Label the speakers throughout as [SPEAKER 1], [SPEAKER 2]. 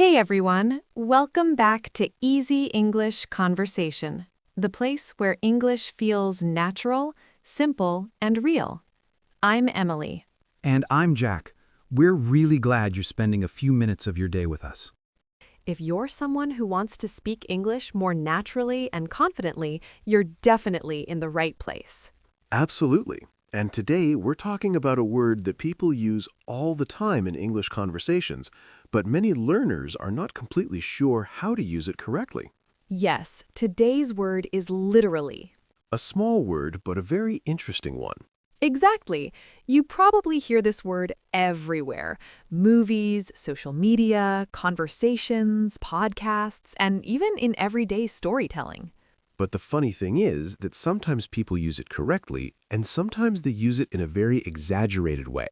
[SPEAKER 1] Hey everyone, welcome back to Easy English Conversation, the place where English feels natural, simple, and real. I'm Emily.
[SPEAKER 2] And I'm Jack. We're really glad you're spending a few minutes of your day with us.
[SPEAKER 1] If you're someone who wants to speak English more naturally and confidently, you're definitely in the right place.
[SPEAKER 3] Absolutely. And today we're talking about a word that people use all the time in English conversations, but many learners are not completely sure how to use it correctly.
[SPEAKER 1] Yes, today's word is literally.
[SPEAKER 3] A small word, but a very interesting one.
[SPEAKER 1] Exactly. You probably hear this word everywhere. Movies, social media, conversations, podcasts, and even in everyday storytelling.
[SPEAKER 3] But the funny thing is that sometimes people use it correctly, and sometimes they use it in a very exaggerated way.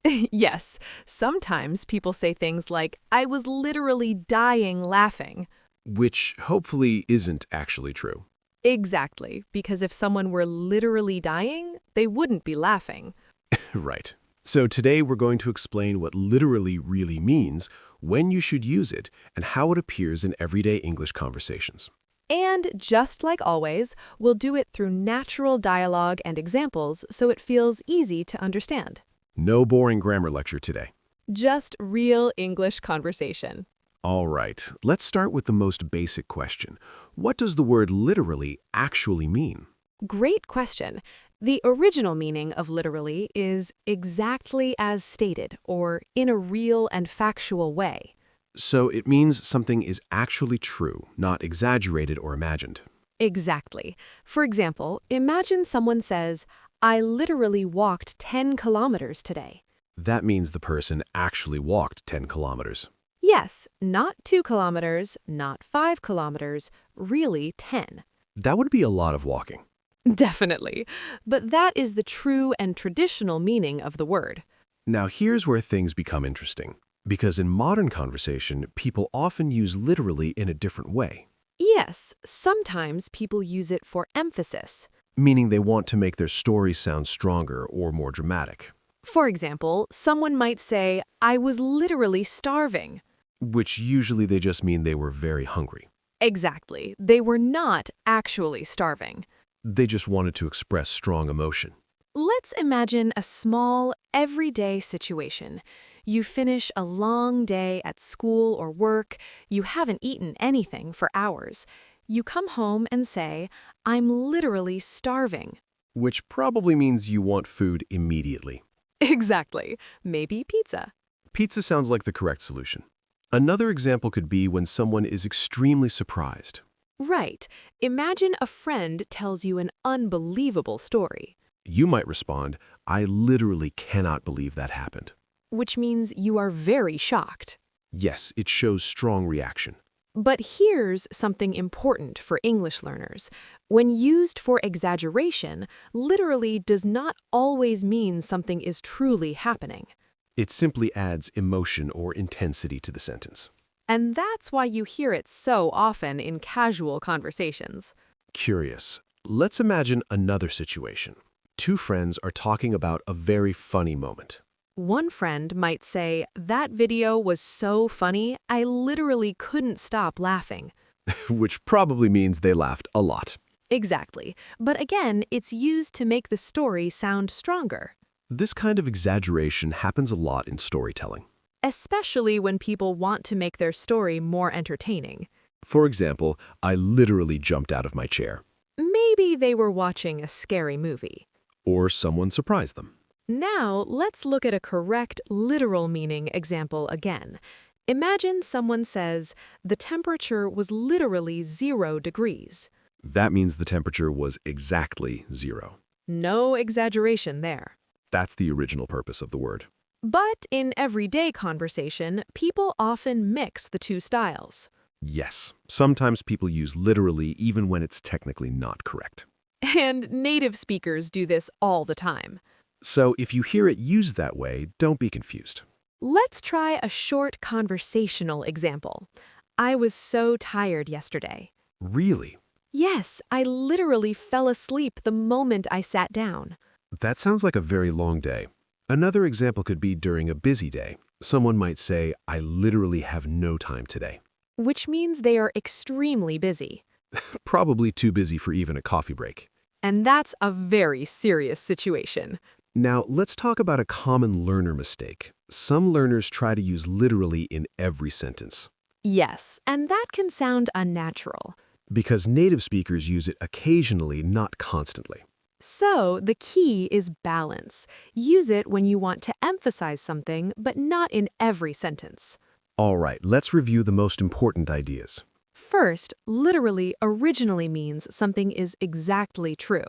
[SPEAKER 1] Yes, sometimes people say things like, I was literally dying laughing.
[SPEAKER 3] Which hopefully isn't actually true.
[SPEAKER 1] Exactly, because if someone were literally dying, they wouldn't be laughing.
[SPEAKER 3] Right. So today we're going to explain what literally really means, when you should use it, and how it appears in everyday English conversations.
[SPEAKER 1] And just like always, we'll do it through natural dialogue and examples so it feels easy to understand.
[SPEAKER 3] No boring grammar lecture today.
[SPEAKER 1] Just real English conversation.
[SPEAKER 3] All right, let's start with the most basic question. What does the word literally actually mean?
[SPEAKER 1] Great question. The original meaning of literally is exactly as stated, or in a real and factual way.
[SPEAKER 3] So it means something is actually true, not exaggerated or imagined.
[SPEAKER 1] Exactly. For example, imagine someone says, I literally walked 10 kilometers today.
[SPEAKER 3] That means the person actually walked 10 kilometers.
[SPEAKER 1] Yes, not 2 kilometers, not 5 kilometers, really 10.
[SPEAKER 3] That would be a lot of walking.
[SPEAKER 1] Definitely. But that is the true and traditional meaning of the word.
[SPEAKER 3] Now here's where things become interesting. Because in modern conversation, people often use literally in a different way.
[SPEAKER 1] Yes, sometimes people use it for emphasis.
[SPEAKER 3] Meaning they want to make their story sound stronger or more dramatic.
[SPEAKER 1] For example, someone might say, I was literally starving.
[SPEAKER 3] Which usually they just mean they were very hungry.
[SPEAKER 1] Exactly. They were not actually starving.
[SPEAKER 3] They just wanted to express strong emotion.
[SPEAKER 1] Let's imagine a small, everyday situation. You finish a long day at school or work. You haven't eaten anything for hours. You come home and say, I'm literally starving.
[SPEAKER 3] Which probably means you want food immediately.
[SPEAKER 1] Exactly. Maybe pizza.
[SPEAKER 3] Pizza sounds like the correct solution. Another example could be when someone is extremely surprised.
[SPEAKER 1] Right. Imagine a friend tells you an unbelievable story.
[SPEAKER 3] You might respond, I literally cannot believe that happened.
[SPEAKER 1] Which means you are very shocked.
[SPEAKER 3] Yes, it shows strong reaction.
[SPEAKER 1] But here's something important for English learners. When used for exaggeration, literally does not always mean something is truly happening.
[SPEAKER 3] It simply adds emotion or intensity to the sentence.
[SPEAKER 1] And that's why you hear it so often in casual conversations.
[SPEAKER 3] Curious. Let's imagine another situation. Two friends are talking about a very funny moment.
[SPEAKER 1] One friend might say, that video was so funny, I literally couldn't stop laughing.
[SPEAKER 3] Which probably means they laughed a lot.
[SPEAKER 1] Exactly. But again, it's used to make the story sound stronger.
[SPEAKER 3] This kind of exaggeration happens a lot in storytelling.
[SPEAKER 1] Especially when people want to make their story more entertaining.
[SPEAKER 3] For example, I literally jumped out of my chair.
[SPEAKER 1] Maybe they were watching a scary movie.
[SPEAKER 3] Or someone surprised them.
[SPEAKER 1] Now, let's look at a correct literal meaning example again. Imagine someone says, the temperature was literally 0 degrees.
[SPEAKER 3] That means the temperature was exactly 0.
[SPEAKER 1] No exaggeration there.
[SPEAKER 3] That's the original purpose of the word.
[SPEAKER 1] But in everyday conversation, people often mix the two styles.
[SPEAKER 3] Yes, sometimes people use literally even when it's technically not correct.
[SPEAKER 1] And native speakers do this all the time.
[SPEAKER 3] So if you hear it used that way, don't be confused.
[SPEAKER 1] Let's try a short conversational example. I was so tired yesterday.
[SPEAKER 3] Really?
[SPEAKER 1] Yes, I literally fell asleep the moment I sat down.
[SPEAKER 3] That sounds like a very long day. Another example could be during a busy day. Someone might say, I literally have no time today.
[SPEAKER 1] which means they are extremely busy.
[SPEAKER 3] Probably too busy for even a coffee break.
[SPEAKER 1] And that's a very serious situation.
[SPEAKER 3] Now, let's talk about a common learner mistake. Some learners try to use literally in every sentence.
[SPEAKER 1] Yes, and that can sound unnatural.
[SPEAKER 3] Because native speakers use it occasionally, not constantly.
[SPEAKER 1] So, the key is balance. Use it when you want to emphasize something, but not in every sentence.
[SPEAKER 3] All right, let's review the most important ideas.
[SPEAKER 1] First, literally originally means something is exactly true.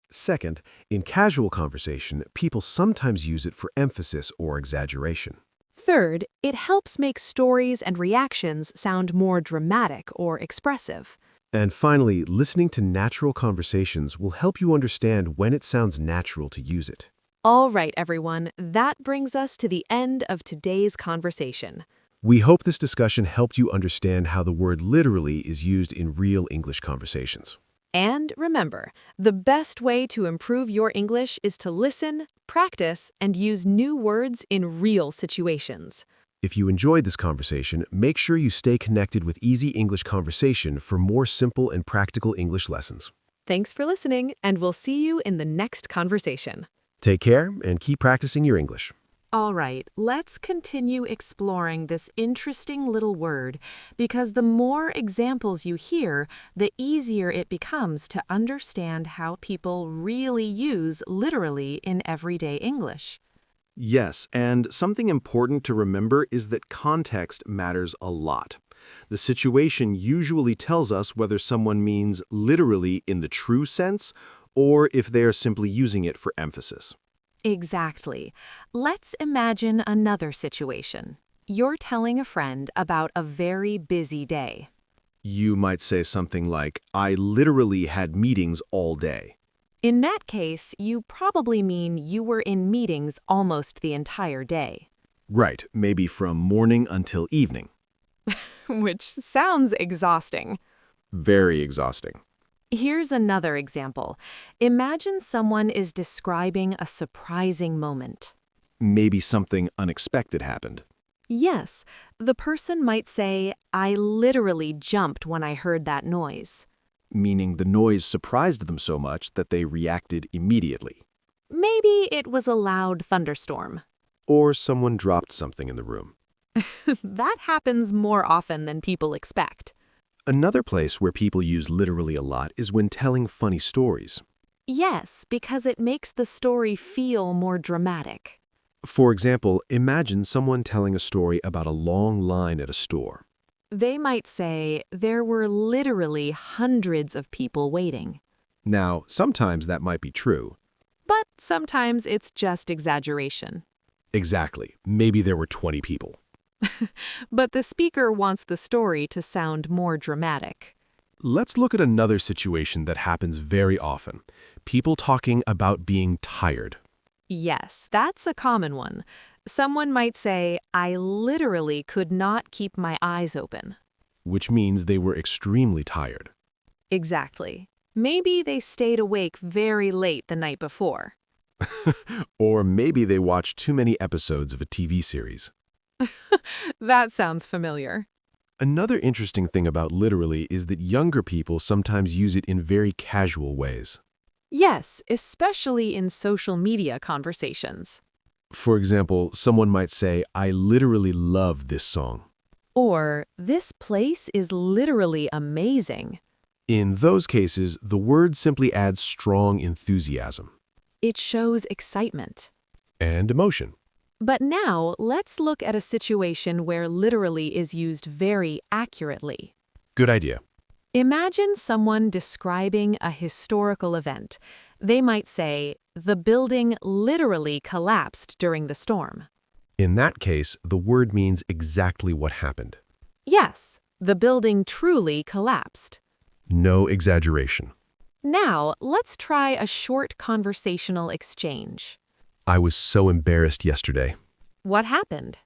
[SPEAKER 3] Second, in casual conversation, people sometimes use it for emphasis or exaggeration.
[SPEAKER 1] Third, it helps make stories and reactions sound more dramatic or expressive.
[SPEAKER 3] And finally, listening to natural conversations will help you understand when it sounds natural to use it.
[SPEAKER 1] All right, everyone, that brings us to the end of today's conversation.
[SPEAKER 3] We hope this discussion helped you understand how the word literally is used in real English conversations.
[SPEAKER 1] And remember, the best way to improve your English is to listen, practice, and use new words in real situations.
[SPEAKER 3] If you enjoyed this conversation, make sure you stay connected with Easy English Conversation for more simple and practical English lessons.
[SPEAKER 1] Thanks for listening, and we'll see you in the next conversation.
[SPEAKER 3] Take care and keep practicing your English.
[SPEAKER 1] All right, let's continue exploring this interesting little word, because the more examples you hear, the easier it becomes to understand how people really use literally in everyday English.
[SPEAKER 3] Yes, and something important to remember is that context matters a lot. The situation usually tells us whether someone means literally in the true sense or if they are simply using it for emphasis.
[SPEAKER 1] Exactly. Let's imagine another situation. You're telling a friend about a very busy day.
[SPEAKER 3] You might say something like, I literally had meetings all day.
[SPEAKER 1] In that case, you probably mean you were in meetings almost the entire day.
[SPEAKER 3] Right, maybe from morning until evening.
[SPEAKER 1] Which sounds exhausting.
[SPEAKER 3] Very exhausting.
[SPEAKER 1] Here's another example. Imagine someone is describing a surprising moment.
[SPEAKER 3] Maybe something unexpected happened.
[SPEAKER 1] Yes, the person might say, I literally jumped when I heard that noise.
[SPEAKER 3] Meaning the noise surprised them so much that they reacted immediately.
[SPEAKER 1] Maybe it was a loud thunderstorm.
[SPEAKER 3] Or someone dropped something in the room.
[SPEAKER 1] That happens more often than people expect.
[SPEAKER 3] Another place where people use literally a lot is when telling funny stories.
[SPEAKER 1] Yes, because it makes the story feel more dramatic.
[SPEAKER 3] For example, imagine someone telling a story about a long line at a store.
[SPEAKER 1] They might say, there were literally hundreds of people waiting.
[SPEAKER 3] Now, sometimes that might be true.
[SPEAKER 1] But sometimes it's just exaggeration.
[SPEAKER 3] Exactly. Maybe there were 20 people.
[SPEAKER 1] But the speaker wants the story to sound more dramatic.
[SPEAKER 3] Let's look at another situation that happens very often. People talking about being tired.
[SPEAKER 1] Yes, that's a common one. Someone might say, I literally could not keep my eyes open.
[SPEAKER 3] Which means they were extremely tired.
[SPEAKER 1] Exactly. Maybe they stayed awake very late the night before.
[SPEAKER 3] Or maybe they watched too many episodes of a TV series.
[SPEAKER 1] That sounds familiar.
[SPEAKER 3] Another interesting thing about literally is that younger people sometimes use it in very casual ways.
[SPEAKER 1] Yes, especially in social media conversations.
[SPEAKER 3] For example, someone might say, I literally love this song.
[SPEAKER 1] Or, this place is literally amazing.
[SPEAKER 3] In those cases, the word simply adds strong enthusiasm
[SPEAKER 1] It shows excitement.
[SPEAKER 3] and emotion.
[SPEAKER 1] But now, let's look at a situation where literally is used very accurately.
[SPEAKER 3] Good idea.
[SPEAKER 1] Imagine someone describing a historical event. They might say, the building literally collapsed during the storm.
[SPEAKER 3] In that case, the word means exactly what happened.
[SPEAKER 1] Yes, the building truly collapsed.
[SPEAKER 3] No exaggeration.
[SPEAKER 1] Now, let's try a short conversational exchange.
[SPEAKER 3] I was so embarrassed yesterday.
[SPEAKER 1] What happened?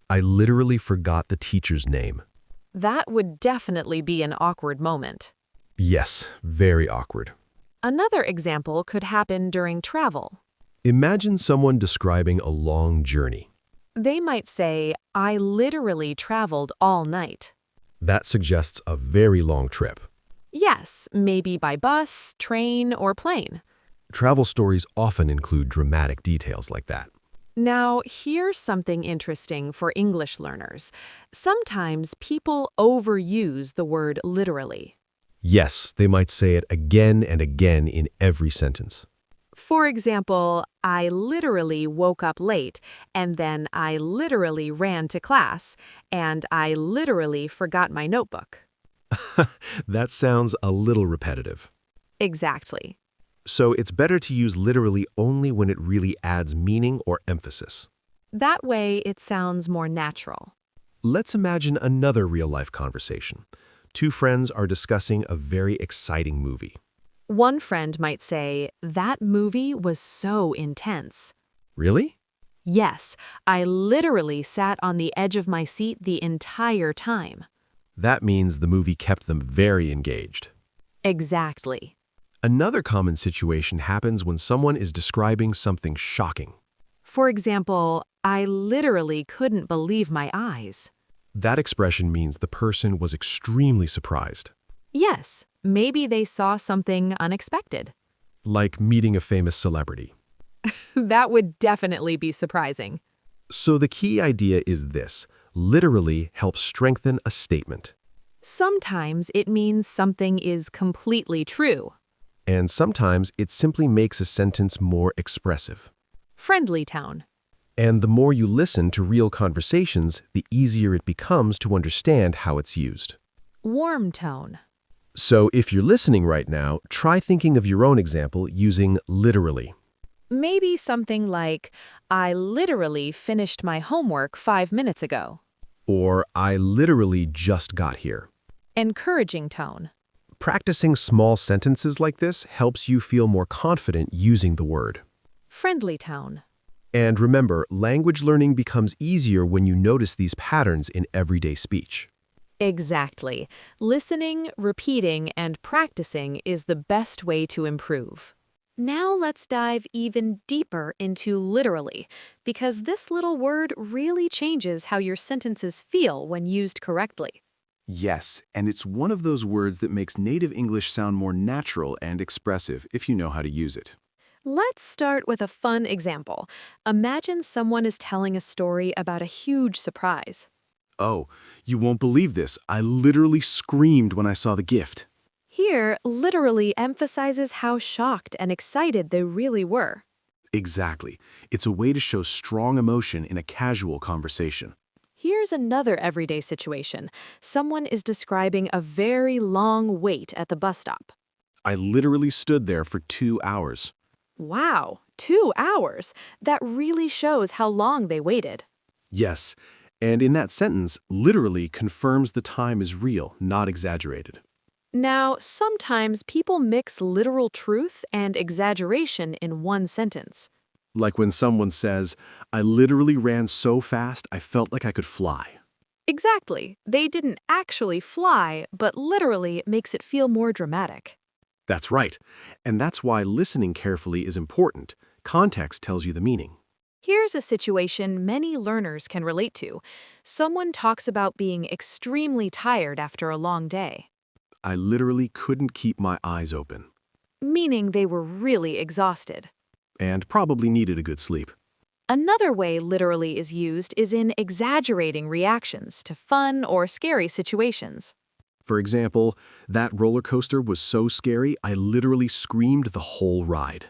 [SPEAKER 3] I literally forgot the teacher's name.
[SPEAKER 1] That would definitely be an awkward moment.
[SPEAKER 3] Yes, very awkward.
[SPEAKER 1] Another example could happen during travel.
[SPEAKER 3] Imagine someone describing a long journey.
[SPEAKER 1] They might say, I literally traveled all night.
[SPEAKER 3] That suggests a very long trip.
[SPEAKER 1] Yes, maybe by bus, train, or plane.
[SPEAKER 3] Travel stories often include dramatic details like that.
[SPEAKER 1] Now, here's something interesting for English learners. Sometimes people overuse the word literally.
[SPEAKER 3] Yes, they might say it again and again in every sentence.
[SPEAKER 1] For example, I literally woke up late, and then I literally ran to class, and I literally forgot my notebook.
[SPEAKER 3] That sounds a little repetitive.
[SPEAKER 1] Exactly.
[SPEAKER 3] So it's better to use literally only when it really adds meaning or emphasis.
[SPEAKER 1] That way, it sounds more natural.
[SPEAKER 3] Let's imagine another real-life conversation. Two friends are discussing a very exciting movie.
[SPEAKER 1] One friend might say, that movie was so intense.
[SPEAKER 3] Really?
[SPEAKER 1] Yes, I literally sat on the edge of my seat the entire time.
[SPEAKER 3] That means the movie kept them very engaged.
[SPEAKER 1] Exactly.
[SPEAKER 3] Another common situation happens when someone is describing something shocking.
[SPEAKER 1] For example, I literally couldn't believe my eyes.
[SPEAKER 3] That expression means the person was extremely surprised,
[SPEAKER 1] Yes, maybe they saw something unexpected.
[SPEAKER 3] like meeting a famous celebrity.
[SPEAKER 1] That would definitely be surprising.
[SPEAKER 3] So the key idea is this: literally helps strengthen a statement.
[SPEAKER 1] Sometimes it means something is completely true.
[SPEAKER 3] And sometimes it simply makes a sentence more expressive.
[SPEAKER 1] Friendly tone.
[SPEAKER 3] And the more you listen to real conversations, the easier it becomes to understand how it's used.
[SPEAKER 1] Warm tone.
[SPEAKER 3] So if you're listening right now, try thinking of your own example using literally.
[SPEAKER 1] Maybe something like, I literally finished my homework 5 minutes ago.
[SPEAKER 3] Or I literally just got here.
[SPEAKER 1] Encouraging tone.
[SPEAKER 3] Practicing small sentences like this helps you feel more confident using the word.
[SPEAKER 1] Friendly tone.
[SPEAKER 3] And remember, language learning becomes easier when you notice these patterns in everyday speech.
[SPEAKER 1] Exactly. Listening, repeating, and practicing is the best way to improve. Now let's dive even deeper into literally, because this little word really changes how your sentences feel when used correctly.
[SPEAKER 4] Yes, and it's one of those words that makes native English sound more natural and expressive if you know how to use it.
[SPEAKER 1] Let's start with a fun example. Imagine someone is telling a story about a huge surprise.
[SPEAKER 4] Oh, you won't believe this. I literally screamed when I saw the gift.
[SPEAKER 1] Here, literally emphasizes how shocked and excited they really were.
[SPEAKER 4] Exactly. It's a way to show strong emotion in a casual conversation.
[SPEAKER 1] Here's another everyday situation. Someone is describing a very long wait at the bus stop.
[SPEAKER 4] I literally stood there for 2 hours.
[SPEAKER 1] Wow, 2 hours. That really shows how long they waited.
[SPEAKER 4] Yes, and in that sentence, literally confirms the time is real, not exaggerated.
[SPEAKER 1] Now, sometimes people mix literal truth and exaggeration in one sentence.
[SPEAKER 4] Like when someone says, I literally ran so fast I felt like I could fly.
[SPEAKER 1] Exactly. They didn't actually fly, but literally makes it feel more dramatic.
[SPEAKER 4] That's right, and that's why listening carefully is important. Context tells you the meaning.
[SPEAKER 1] Here's a situation many learners can relate to. Someone talks about being extremely tired after a long day,
[SPEAKER 4] I literally couldn't keep my eyes open,
[SPEAKER 1] meaning they were really exhausted.
[SPEAKER 4] and probably needed a good sleep.
[SPEAKER 1] Another way literally is used is in exaggerating reactions to fun or scary situations.
[SPEAKER 4] For example, that roller coaster was so scary I literally screamed the whole ride.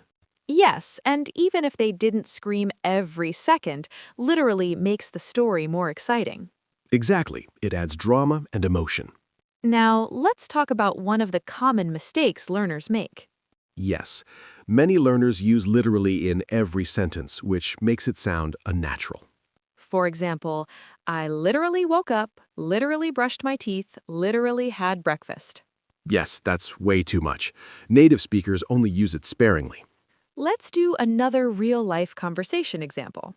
[SPEAKER 1] Yes, and even if they didn't scream every second, literally makes the story more exciting.
[SPEAKER 4] Exactly, it adds drama and emotion.
[SPEAKER 1] Now, let's talk about one of the common mistakes learners make.
[SPEAKER 4] Yes, many learners use literally in every sentence, which makes it sound unnatural.
[SPEAKER 1] For example, I literally woke up, literally brushed my teeth, literally had breakfast.
[SPEAKER 4] Yes, that's way too much. Native speakers only use it sparingly.
[SPEAKER 1] Let's do another real-life conversation example.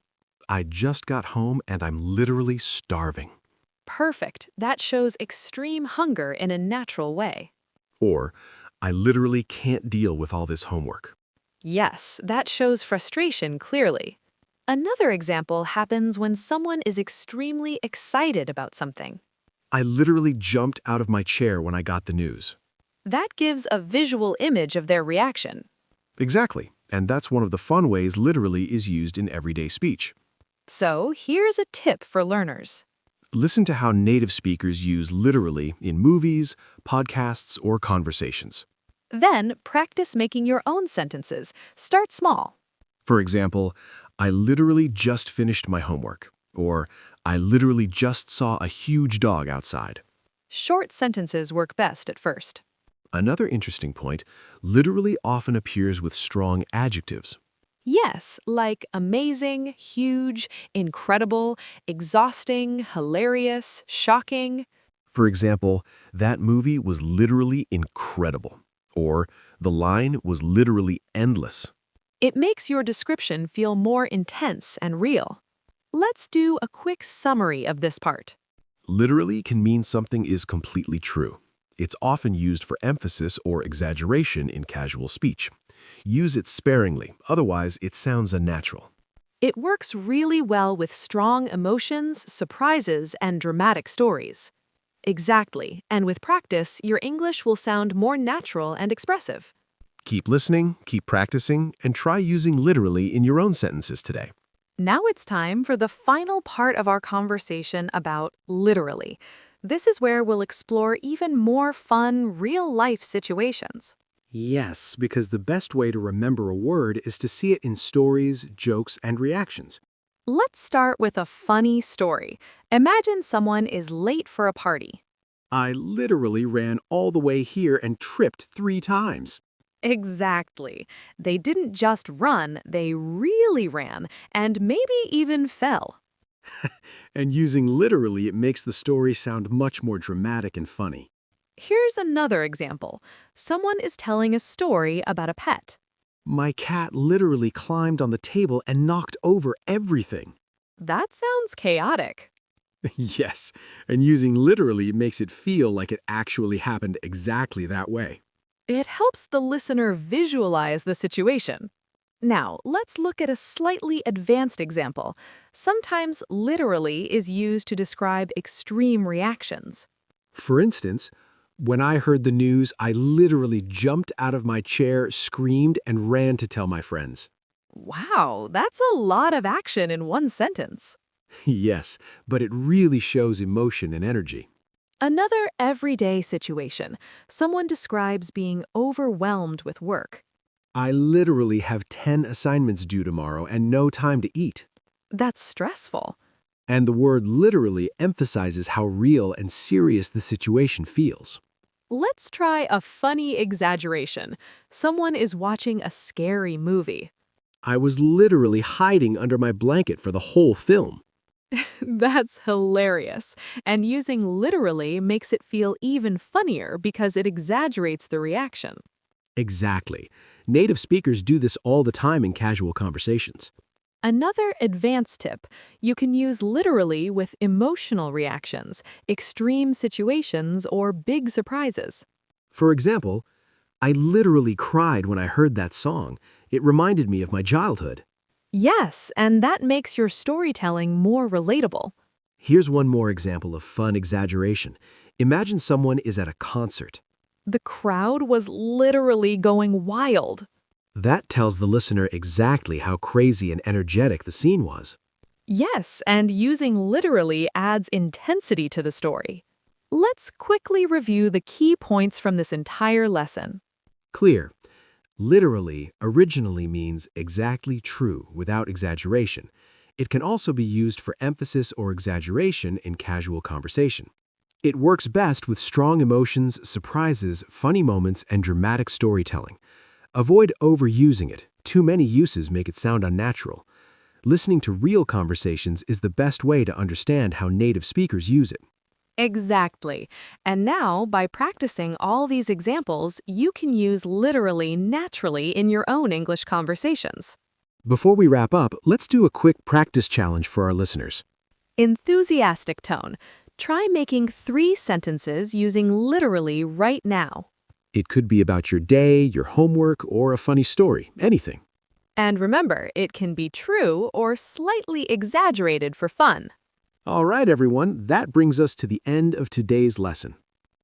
[SPEAKER 4] I just got home and I'm literally starving.
[SPEAKER 1] Perfect. That shows extreme hunger in a natural way.
[SPEAKER 4] Or, I literally can't deal with all this homework.
[SPEAKER 1] Yes, that shows frustration clearly. Another example happens when someone is extremely excited about something.
[SPEAKER 3] I literally jumped out of my chair when I got the news.
[SPEAKER 1] That gives a visual image of their reaction.
[SPEAKER 3] Exactly, and that's one of the fun ways literally is used in everyday speech.
[SPEAKER 1] So, here's a tip for learners.
[SPEAKER 3] Listen to how native speakers use literally in movies, podcasts, or conversations.
[SPEAKER 1] Then, practice making your own sentences. Start small.
[SPEAKER 3] For example, I literally just finished my homework, or I literally just saw a huge dog outside.
[SPEAKER 1] Short sentences work best at first.
[SPEAKER 3] Another interesting point, literally often appears with strong adjectives.
[SPEAKER 1] Yes, like amazing, huge, incredible, exhausting, hilarious, shocking.
[SPEAKER 3] For example, that movie was literally incredible, or the line was literally endless.
[SPEAKER 1] It makes your description feel more intense and real. Let's do a quick summary of this part.
[SPEAKER 3] Literally can mean something is completely true. It's often used for emphasis or exaggeration in casual speech. Use it sparingly, otherwise it sounds unnatural.
[SPEAKER 1] It works really well with strong emotions, surprises, and dramatic stories. Exactly, and with practice, your English will sound more natural and expressive.
[SPEAKER 3] Keep listening, keep practicing, and try using literally in your own sentences today.
[SPEAKER 1] Now it's time for the final part of our conversation about literally. This is where we'll explore even more fun, real-life situations.
[SPEAKER 2] Yes, because the best way to remember a word is to see it in stories, jokes, and reactions.
[SPEAKER 1] Let's start with a funny story. Imagine someone is late for a party.
[SPEAKER 2] I literally ran all the way here and tripped 3 times.
[SPEAKER 1] Exactly. They didn't just run, they really ran, and maybe even fell.
[SPEAKER 2] And using literally, it makes the story sound much more dramatic and funny.
[SPEAKER 1] Here's another example. Someone is telling a story about a pet.
[SPEAKER 2] My cat literally climbed on the table and knocked over everything.
[SPEAKER 1] That sounds chaotic.
[SPEAKER 2] Yes, and using literally makes it feel like it actually happened exactly that way.
[SPEAKER 1] It helps the listener visualize the situation. Now, let's look at a slightly advanced example. Sometimes literally is used to describe extreme reactions.
[SPEAKER 2] For instance, when I heard the news, I literally jumped out of my chair, screamed, and ran to tell my friends.
[SPEAKER 1] Wow, that's a lot of action in one sentence.
[SPEAKER 2] Yes, but it really shows emotion and energy.
[SPEAKER 1] Another everyday situation. Someone describes being overwhelmed with work.
[SPEAKER 2] I literally have 10 assignments due tomorrow and no time to eat.
[SPEAKER 1] That's stressful.
[SPEAKER 2] And the word literally emphasizes how real and serious the situation feels.
[SPEAKER 1] Let's try a funny exaggeration. Someone is watching a scary movie.
[SPEAKER 2] I was literally hiding under my blanket for the whole film.
[SPEAKER 1] That's hilarious. And using literally makes it feel even funnier because it exaggerates the reaction.
[SPEAKER 2] Exactly. Native speakers do this all the time in casual conversations.
[SPEAKER 1] Another advanced tip, you can use literally with emotional reactions, extreme situations, or big surprises.
[SPEAKER 2] For example, I literally cried when I heard that song. It reminded me of my childhood.
[SPEAKER 1] Yes, and that makes your storytelling more relatable.
[SPEAKER 2] Here's one more example of fun exaggeration. Imagine someone is at a concert.
[SPEAKER 1] The crowd was literally going wild.
[SPEAKER 2] That tells the listener exactly how crazy and energetic the scene was.
[SPEAKER 1] Yes, and using literally adds intensity to the story. Let's quickly review the key points from this entire lesson.
[SPEAKER 2] Clear. Literally originally means exactly true without exaggeration. It can also be used for emphasis or exaggeration in casual conversation. It works best with strong emotions, surprises, funny moments, and dramatic storytelling. Avoid overusing it. Too many uses make it sound unnatural. Listening to real conversations is the best way to understand how native speakers use it.
[SPEAKER 1] Exactly. And now, by practicing all these examples, you can use literally naturally in your own English conversations.
[SPEAKER 2] Before we wrap up, let's do a quick practice challenge for our listeners.
[SPEAKER 1] Enthusiastic tone. Try making 3 sentences using literally right now.
[SPEAKER 2] It could be about your day, your homework, or a funny story, anything.
[SPEAKER 1] And remember, it can be true or slightly exaggerated for fun.
[SPEAKER 2] All right, everyone, that brings us to the end of today's lesson.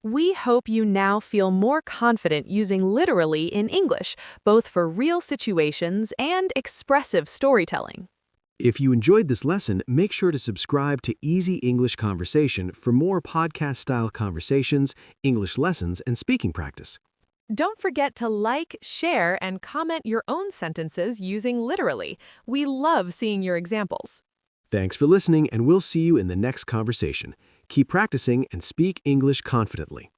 [SPEAKER 1] We hope you now feel more confident using literally in English, both for real situations and expressive storytelling.
[SPEAKER 2] If you enjoyed this lesson, make sure to subscribe to Easy English Conversation for more podcast-style conversations, English lessons, and speaking practice.
[SPEAKER 1] Don't forget to like, share, and comment your own sentences using literally. We love seeing your examples.
[SPEAKER 2] Thanks for listening, and we'll see you in the next conversation. Keep practicing and speak English confidently.